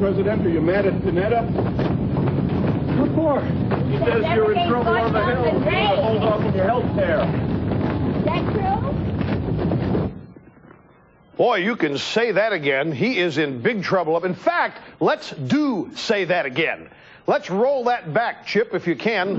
President? Are you mad at Panetta? What for? He says you're in trouble on the Hill. Hold off on your health care. Is that true? Boy, you can say that again. He is in big trouble. In fact, let's say that again. Let's roll that back, Chip, if you can. A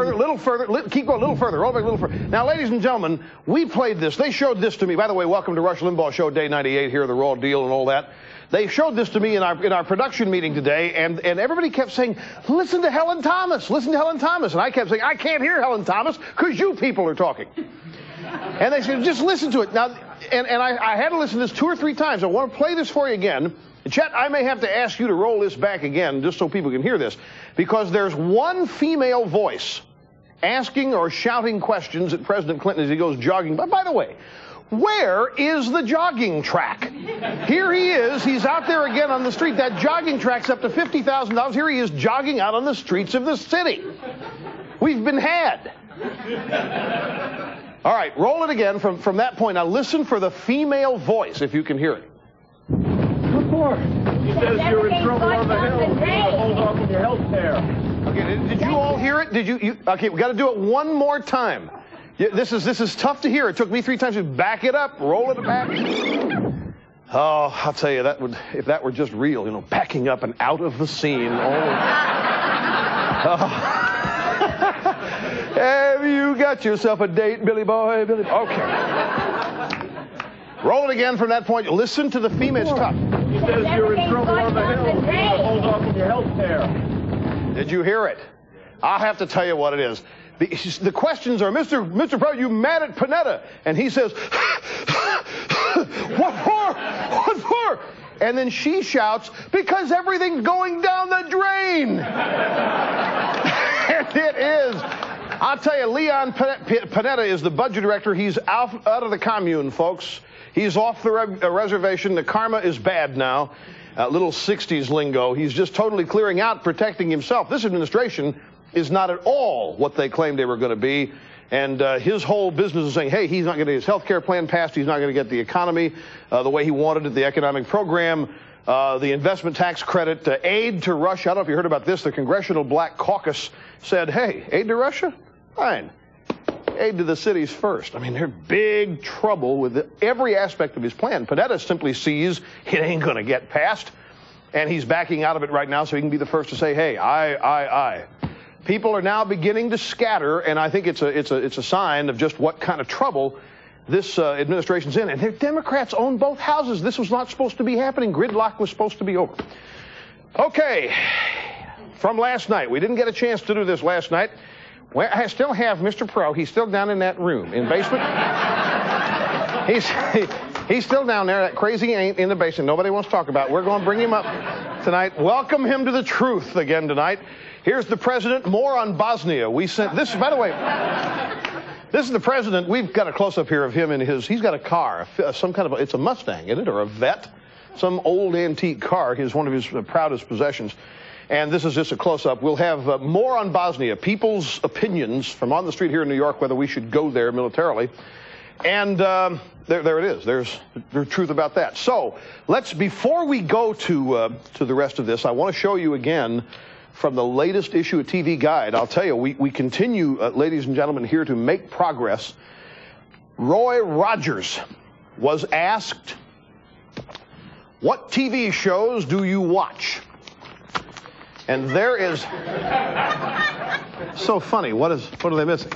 little further. Keep going a little further. Roll back a little further. Now, ladies and gentlemen, we played this. They showed this to me. By the way, welcome to Rush Limbaugh Show, Day 98 here, the Raw Deal and all that. They showed this to me in our production meeting today, and everybody kept saying, listen to Helen Thomas, listen to Helen Thomas. And I kept saying, I can't hear Helen Thomas because you people are talking. And they said, just listen to it. Now, and I had to listen to this 2 or 3 times. I want to play this for you again. And Chet, I may have to ask you to roll this back again just so people can hear this, because there's one female voice asking or shouting questions at President Clinton as he goes jogging. But by the way, where is the jogging track? Here he is. He's out there again on the street. That jogging track's up to $50,000. Here he is jogging out on the streets of the city. We've been had. All right, roll it again from that point. Now listen for the female voice, if you can hear it. What for? He says you're in trouble on the Hill. Hold off on your health care. Okay, did you all hear it? Okay, we got to do it one more time. This is tough to hear. It took me 3 times to back it up, roll it back. Oh, I'll tell you, if that were just real, you know, backing up and out of the scene. Have you got yourself a date, Billy boy? Billy? Okay. Roll it again from that point. Listen to the female. It's tough. He says you're in trouble on the Hill. Hold off on your health care. Did you hear it? I'll have to tell you what it is. The questions are, Mr. Perot, you mad at Panetta? And he says, what for? What for? And then she shouts, because everything's going down the drain. And it is. I'll tell you, Leon Panetta is the budget director. He's out of the commune, folks. He's off the reservation. The karma is bad now. Little 60s lingo. He's just totally clearing out, protecting himself. This administration is not at all what they claimed they were going to be. And his whole business is saying, hey, he's not going to get his health care plan passed. He's not going to get the economy the way he wanted it, the economic program, the investment tax credit, aid to Russia. I don't know if you heard about this. The Congressional Black Caucus said, hey, aid to Russia? Fine. Aid to the cities first. I mean, they're in big trouble with every aspect of his plan. Panetta simply sees it ain't going to get passed, and he's backing out of it right now so he can be the first to say, hey, aye. People are now beginning to scatter, and I think it's a sign of just what kind of trouble this administration's in. And the Democrats own both houses. This was not supposed to be happening. Gridlock was supposed to be over. Okay, from last night. We didn't get a chance to do this last night. Well, I still have Mr. Perot. He's still down in that room in the basement. He's still down there. That crazy ain't in the basement. Nobody wants to talk about it. We're going to bring him up tonight. Welcome him to the truth again tonight. Here's the president. More on Bosnia. We sent this, by the way. This is the president. We've got a close-up here of him in he's got a car, some kind of, it's a Mustang, isn't it, or a Vet? Some old antique car. It's one of his proudest possessions. And this is just a close-up. We'll have more on Bosnia, people's opinions from on the street here in New York, whether we should go there militarily. And there it is. There's truth about that. So before we go to the rest of this, I want to show you again from the latest issue of TV Guide. I'll tell you, we continue, ladies and gentlemen, here to make progress. Roy Rogers was asked, what TV shows do you watch? And there is, so funny, what are they missing?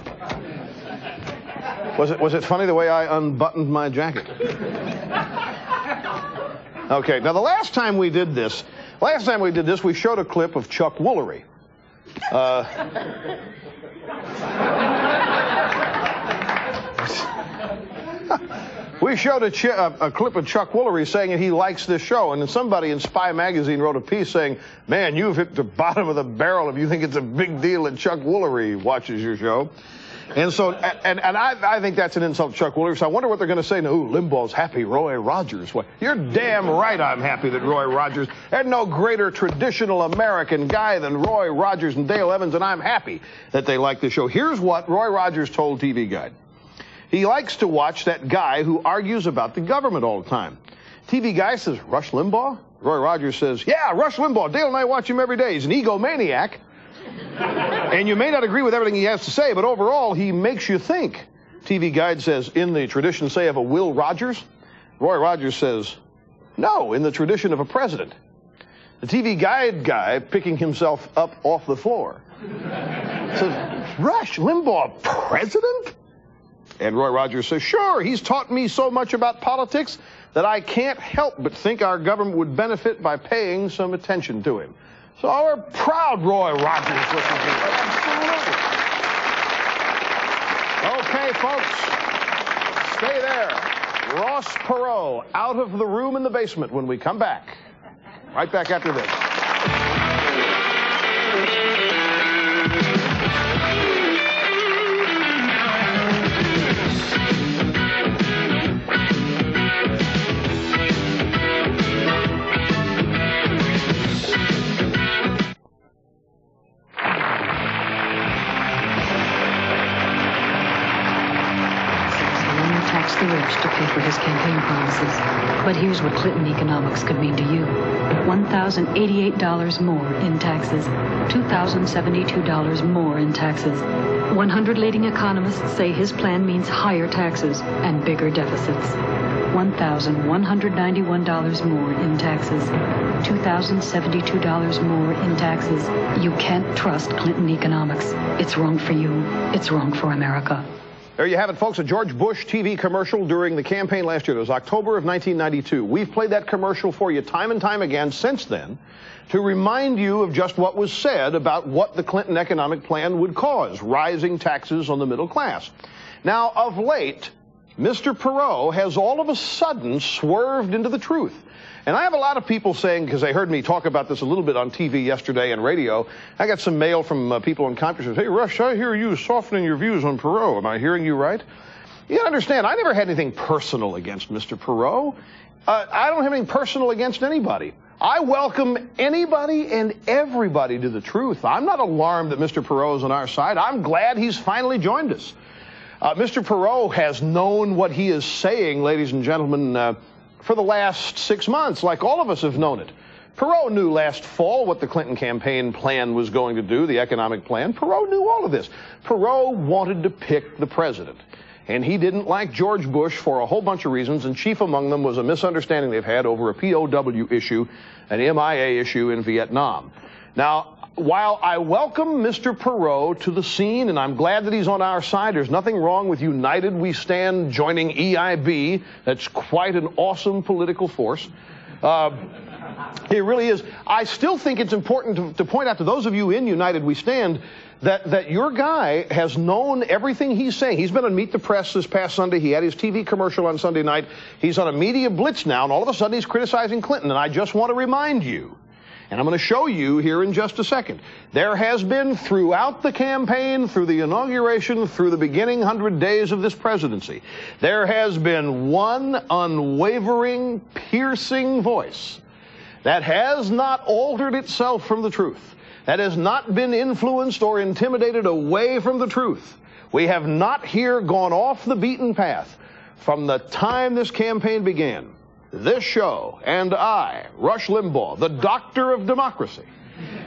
Was it funny the way I unbuttoned my jacket? Okay, now the last time we did this, we showed a clip of Chuck Woolery. We showed a clip of Chuck Woolery saying that he likes this show, and then somebody in Spy Magazine wrote a piece saying, man, you've hit the bottom of the barrel if you think it's a big deal that Chuck Woolery watches your show. And so, and I think that's an insult to Chuck Woolery, so I wonder what they're going to say now. Ooh, Limbaugh's happy, Roy Rogers. Well, you're damn right I'm happy that Roy Rogers, there's no greater traditional American guy than Roy Rogers and Dale Evans, and I'm happy that they like the show. Here's what Roy Rogers told TV Guide. He likes to watch that guy who argues about the government all the time. TV guy says, Rush Limbaugh? Roy Rogers says, yeah, Rush Limbaugh. Dale and I watch him every day. He's an egomaniac. And you may not agree with everything he has to say, but overall, he makes you think. TV Guide says, in the tradition, say, of a Will Rogers. Roy Rogers says, no, in the tradition of a president. The TV Guide guy, picking himself up off the floor, says, Rush Limbaugh, president? And Roy Rogers says, sure, he's taught me so much about politics that I can't help but think our government would benefit by paying some attention to him. So we're proud Roy Rogers listens to us. Absolutely. Okay, folks, stay there. Ross Perot out of the room in the basement when we come back. Right back after this. The rich to pay for his campaign promises. But here's what Clinton economics could mean to you. $1,088 more in taxes. $2,072 more in taxes. 100 leading economists say his plan means higher taxes and bigger deficits. $1,191 more in taxes. $2,072 more in taxes. You can't trust Clinton economics. It's wrong for you. It's wrong for America. There you have it, folks, a George Bush TV commercial during the campaign last year. It was October of 1992. We've played that commercial for you time and time again since then to remind you of just what was said about what the Clinton economic plan would cause, rising taxes on the middle class. Now, of late, Mr. Perot has all of a sudden swerved into the truth. And I have a lot of people saying, because they heard me talk about this a little bit on TV yesterday and radio, I got some mail from people in conferences. Hey, Rush, I hear you softening your views on Perot. Am I hearing you right? You gotta understand, I never had anything personal against Mr. Perot. I don't have anything personal against anybody. I welcome anybody and everybody to the truth. I'm not alarmed that Mr. Perot is on our side. I'm glad he's finally joined us. Mr. Perot has known what he is saying, ladies and gentlemen, for the last 6 months, like all of us have known it. Perot knew last fall what the Clinton campaign plan was going to do, the economic plan. Perot knew all of this. Perot wanted to pick the president. And he didn't like George Bush for a whole bunch of reasons, and chief among them was a misunderstanding they've had over a POW issue, an MIA issue in Vietnam. Now, while I welcome Mr. Perot to the scene, and I'm glad that he's on our side, there's nothing wrong with United We Stand joining EIB. That's quite an awesome political force. It really is. I still think it's important to point out to those of you in United We Stand that your guy has known everything he's saying. He's been on Meet the Press this past Sunday. He had his TV commercial on Sunday night. He's on a media blitz now, and all of a sudden he's criticizing Clinton. And I just want to remind you, and I'm going to show you here in just a second, there has been throughout the campaign, through the inauguration, through the beginning 100 days of this presidency, there has been one unwavering, piercing voice that has not altered itself from the truth, that has not been influenced or intimidated away from the truth. We have not here gone off the beaten path from the time this campaign began. This show and I, Rush Limbaugh, the doctor of democracy,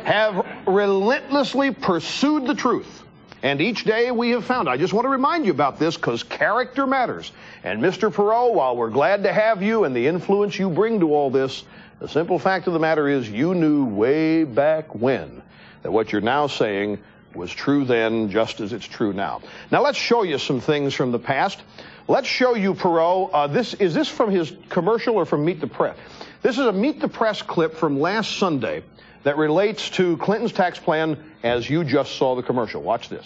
have relentlessly pursued the truth. And each day we have found, I just want to remind you about this because character matters. And Mr. Perot, while we're glad to have you and the influence you bring to all this, the simple fact of the matter is you knew way back when that what you're now saying was true then just as it's true now. Now let's show you some things from the past. Let's show you Perot. Is this from his commercial or from Meet the Press? This is a Meet the Press clip from last Sunday that relates to Clinton's tax plan as you just saw the commercial. Watch this.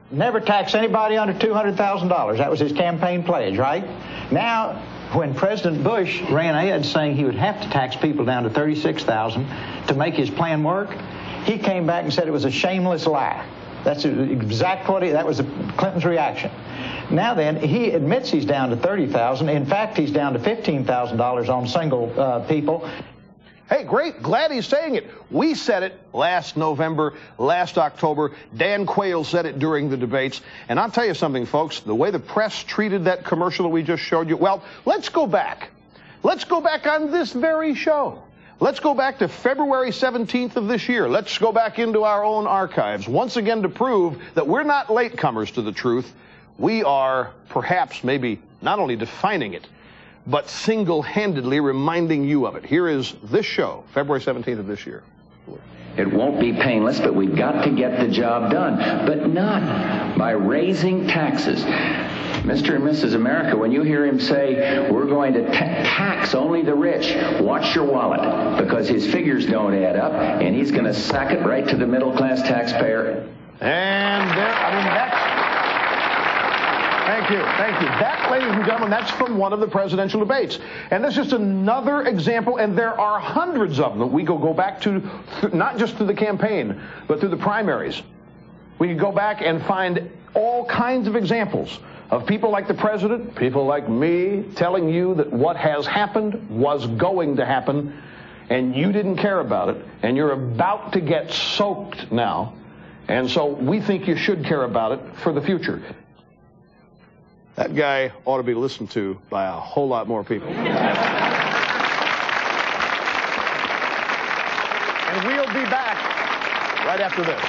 Never tax anybody under $200,000. That was his campaign pledge, right? Now, when President Bush ran ahead saying he would have to tax people down to $36,000 to make his plan work, he came back and said it was a shameless lie. That's exactly that was Clinton's reaction. Now then, he admits he's down to $30,000. In fact, he's down to $15,000 on single people. Hey, great. Glad he's saying it. We said it last November, last October. Dan Quayle said it during the debates. And I'll tell you something, folks. The way the press treated that commercial that we just showed you, well, let's go back Let's go back on this very show. Let's go back to February 17th of this year. Let's go back into our own archives once again to prove that we're not latecomers to the truth. We are perhaps maybe not only defining it, but single-handedly reminding you of it. Here is this show, February 17th of this year. It won't be painless, but we've got to get the job done, but not by raising taxes. Mr. and Mrs. America, when you hear him say, we're going to tax only the rich, watch your wallet, because his figures don't add up, and he's going to sack it right to the middle-class taxpayer. And there, I mean, thank you. That, ladies and gentlemen, that's from one of the presidential debates. And that's just another example, and there are hundreds of them. We go back to, not just through the campaign, but through the primaries. We can go back and find all kinds of examples of people like the president, people like me, telling you that what has happened was going to happen, and you didn't care about it, and you're about to get soaked now. And so we think you should care about it for the future. That guy ought to be listened to by a whole lot more people. And we'll be back right after this.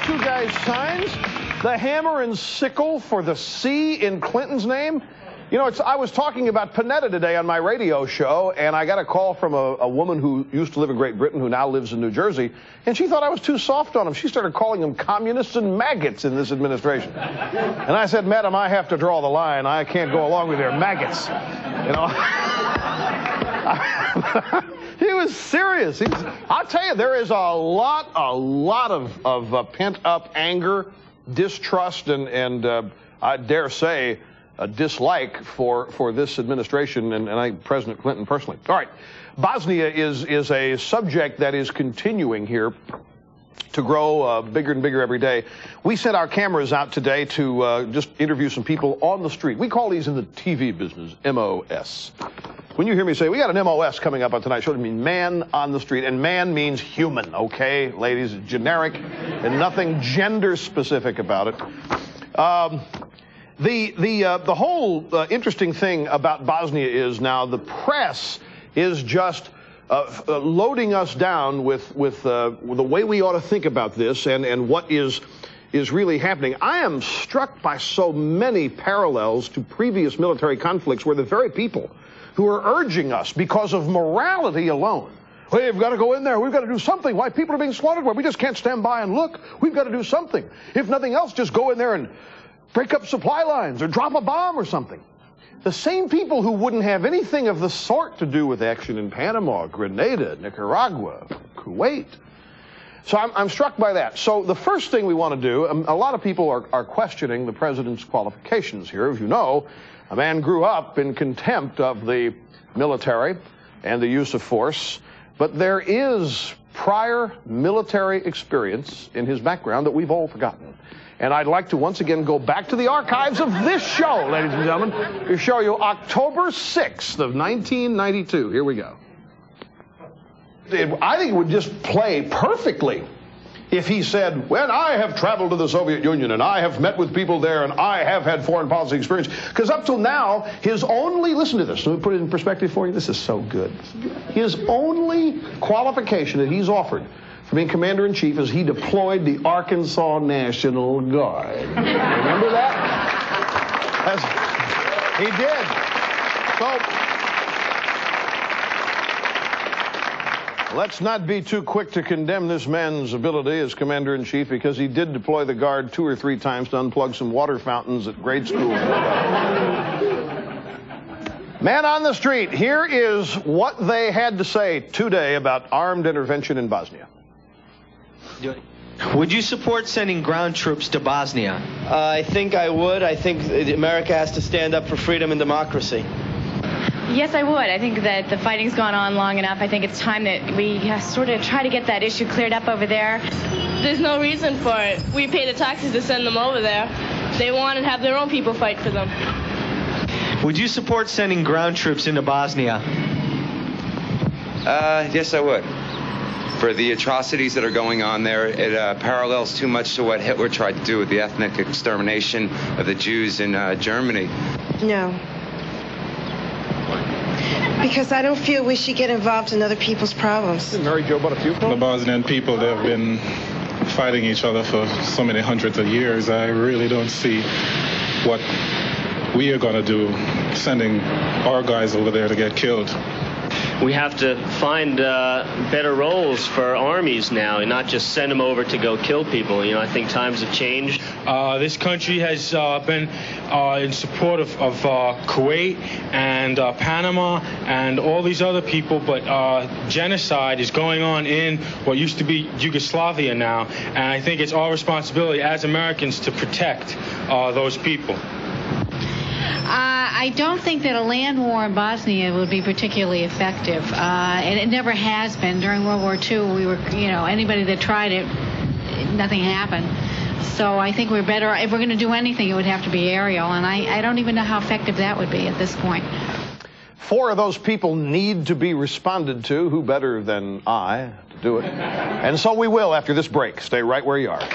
Two guys' signs, the hammer and sickle for the C in Clinton's name. You know, I was talking about Panetta today on my radio show, and I got a call from a woman who used to live in Great Britain who now lives in New Jersey, and she thought I was too soft on him. She started calling them communists and maggots in this administration. And I said, Madam, I have to draw the line. I can't go along with their maggots. You know? He was serious. I'll tell you, there is a lot of pent-up anger, distrust, and I dare say a dislike for this administration and I think President Clinton personally. All right, Bosnia is a subject that is continuing here to grow bigger and bigger every day. We sent our cameras out today to just interview some people on the street. We call these in the TV business MOS. When you hear me say, we got an MOS coming up on tonight's show, it means man on the street. And man means human, okay, ladies? Generic and nothing gender specific about it. The whole interesting thing about Bosnia is now the press is just loading us down with the way we ought to think about this and what is really happening. I am struck by so many parallels to previous military conflicts where the very people who are urging us because of morality alone. We've got to go in there. We've got to do something. Why people are being slaughtered? Why we just can't stand by and look. We've got to do something. If nothing else, just go in there and break up supply lines or drop a bomb or something. The same people who wouldn't have anything of the sort to do with action in Panama, Grenada, Nicaragua, Kuwait. So I'm struck by that. So the first thing we want to do, a lot of people are questioning the president's qualifications here. As you know, a man grew up in contempt of the military and the use of force, but there is prior military experience in his background that we've all forgotten. And I'd like to once again go back to the archives of this show, ladies and gentlemen, to show you October 6th of 1992. Here we go. I think it would just play perfectly if he said, well, I have traveled to the Soviet Union and I have met with people there and I have had foreign policy experience. Because up till now, his only, listen to this, let me put it in perspective for you. This is so good. His only qualification that he's offered for being commander-in-chief is he deployed the Arkansas National Guard. Remember that? He did. So let's not be too quick to condemn this man's ability as commander-in-chief because he did deploy the Guard 2 or 3 times to unplug some water fountains at grade school. Man on the street, here is what they had to say today about armed intervention in Bosnia. Would you support sending ground troops to Bosnia? I think I would. I think America has to stand up for freedom and democracy. Yes, I would. I think that the fighting's gone on long enough. I think it's time that we sort of try to get that issue cleared up over there. There's no reason for it. We pay the taxes to send them over there. They want to have their own people fight for them. Would you support sending ground troops into Bosnia? Yes, I would. For the atrocities that are going on there, it parallels too much to what Hitler tried to do with the ethnic extermination of the Jews in Germany. No. Because I don't feel we should get involved in other people's problems. Mary Jo, about a few. The Bosnian people, they've been fighting each other for so many hundreds of years. I really don't see what we are going to do sending our guys over there to get killed. We have to find better roles for armies now and not just send them over to go kill people. You know, I think times have changed. This country has been in support of Kuwait and Panama and all these other people, but genocide is going on in what used to be Yugoslavia now, and I think it's our responsibility as Americans to protect those people. I don't think that a land war in Bosnia would be particularly effective, and it never has been. During World War II, we were, you know, anybody that tried it, nothing happened. So I think we're better, if we're going to do anything, it would have to be aerial, and I don't even know how effective that would be at this point. 4 of those people need to be responded to. Who better than I to do it? And so we will after this break. Stay right where you are.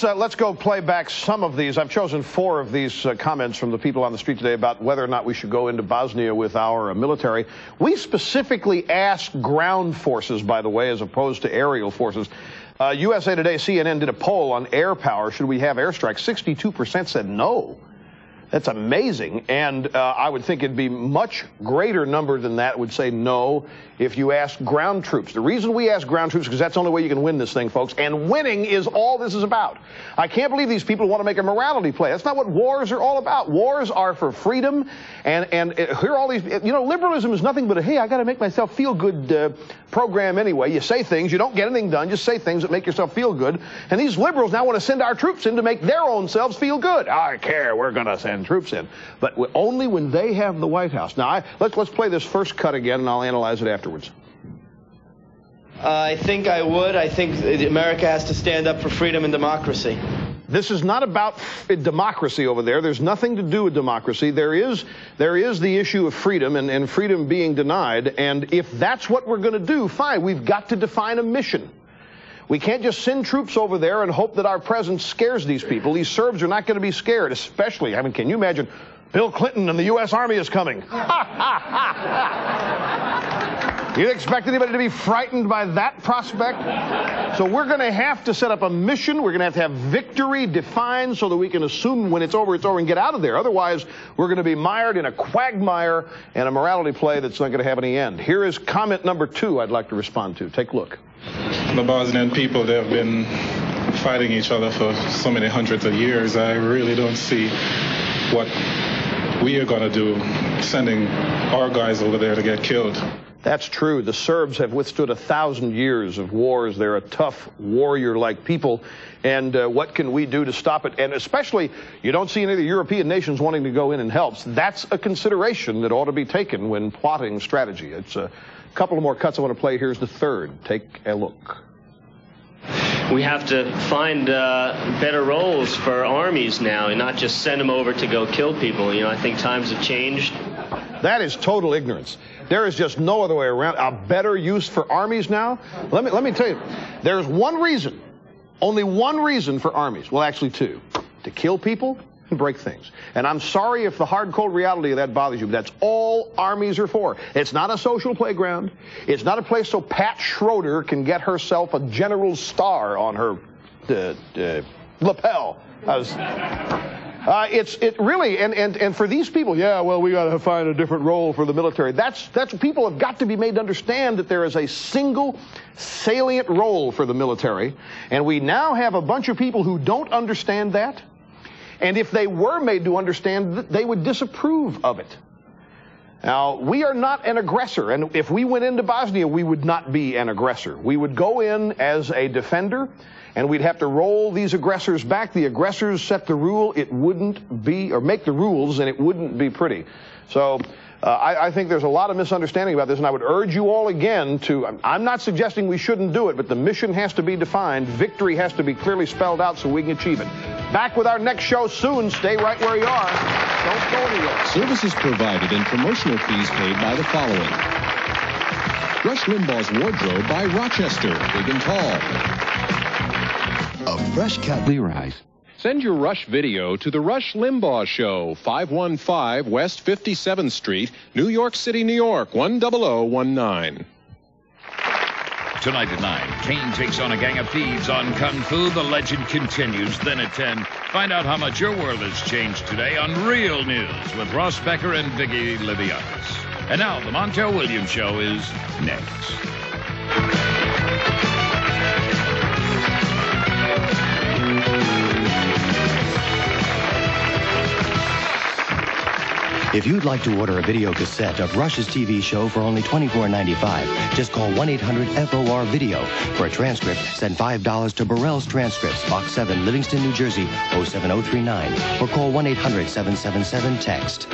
Let's go play back some of these. I've chosen 4 of these comments from the people on the street today about whether or not we should go into Bosnia with our military. We specifically asked ground forces, by the way, as opposed to aerial forces. USA Today, CNN did a poll on air power. Should we have airstrikes? 62% said no. That's amazing. And I would think it'd be much greater number than that would say no if you ask ground troops. The reason we ask ground troops is because that's the only way you can win this thing, folks. And winning is all this is about. I can't believe these people want to make a morality play. That's not what wars are all about. Wars are for freedom. And here are all these, you know, liberalism is nothing but a, hey, I got to make myself feel good program anyway. You say things, you don't get anything done, just say things that make yourself feel good. And these liberals now want to send our troops in to make their own selves feel good. I care, we're going to send troops in. But only when they have the White House. Now, let's play this first cut again, and I'll analyze it afterwards. I think I would. I think America has to stand up for freedom and democracy. This is not about democracy over there. There's nothing to do with democracy. There is the issue of freedom and freedom being denied. And if that's what we're going to do, fine. We've got to define a mission. We can't just send troops over there and hope that our presence scares these people. These Serbs are not going to be scared, especially, I mean, can you imagine Bill Clinton and the U.S. Army is coming? You'd expect anybody to be frightened by that prospect? So we're going to have to set up a mission. We're going to have victory defined so that we can assume when it's over and get out of there. Otherwise, we're going to be mired in a quagmire and a morality play that's not going to have any end. Here is comment number 2 I'd like to respond to. Take a look. The Bosnian people, they've been fighting each other for so many hundreds of years. I really don't see what we are going to do sending our guys over there to get killed. That's true. The Serbs have withstood 1,000 years of wars. They're a tough, warrior-like people. And what can we do to stop it? And especially, you don't see any of the European nations wanting to go in and help. That's a consideration that ought to be taken when plotting strategy. It's a couple of more cuts I want to play. Here's the third. Take a look. We have to find better roles for armies now and not just send them over to go kill people. You know, I think times have changed. That is total ignorance. There is just no other way around. A better use for armies now? Let me tell you, there's one reason, only one reason for armies. Well, actually 2. To kill people and break things. And I'm sorry if the hard, cold reality of that bothers you, but that's all armies are for. It's not a social playground. It's not a place so Pat Schroeder can get herself a general's star on her lapel. It really, and for these people, yeah, well, we got to find a different role for the military. That's people have got to be made to understand that there is a single salient role for the military. And we now have a bunch of people who don't understand that. And if they were made to understand, they would disapprove of it. Now, we are not an aggressor, and if we went into Bosnia, we would not be an aggressor. We would go in as a defender, and we'd have to roll these aggressors back. The aggressors set the rule. It wouldn't be, or make the rules, and it wouldn't be pretty. So I think there's a lot of misunderstanding about this, and I would urge you all again to, I'm not suggesting we shouldn't do it, but the mission has to be defined. Victory has to be clearly spelled out so we can achieve it. Back with our next show soon. Stay right where you are. Don't go anywhere. Services provided and promotional fees paid by the following. Rush Limbaugh's Wardrobe by Rochester, big and tall. A fresh cut Levi's. Send your Rush video to the Rush Limbaugh Show, 515 West 57th Street, New York City, New York, 10019. Tonight at 9, Kane takes on a gang of thieves on Kung Fu. The legend continues. Then at 10, find out how much your world has changed today on Real News with Ross Becker and Vicky Liviakis. And now, the Montel Williams Show is next. If you'd like to order a video cassette of Rush's TV show for only $24.95, just call 1-800-FOR-VIDEO. For a transcript, send $5 to Burrell's Transcripts, Box 7, Livingston, New Jersey, 07039, or call 1-800-777-TEXT.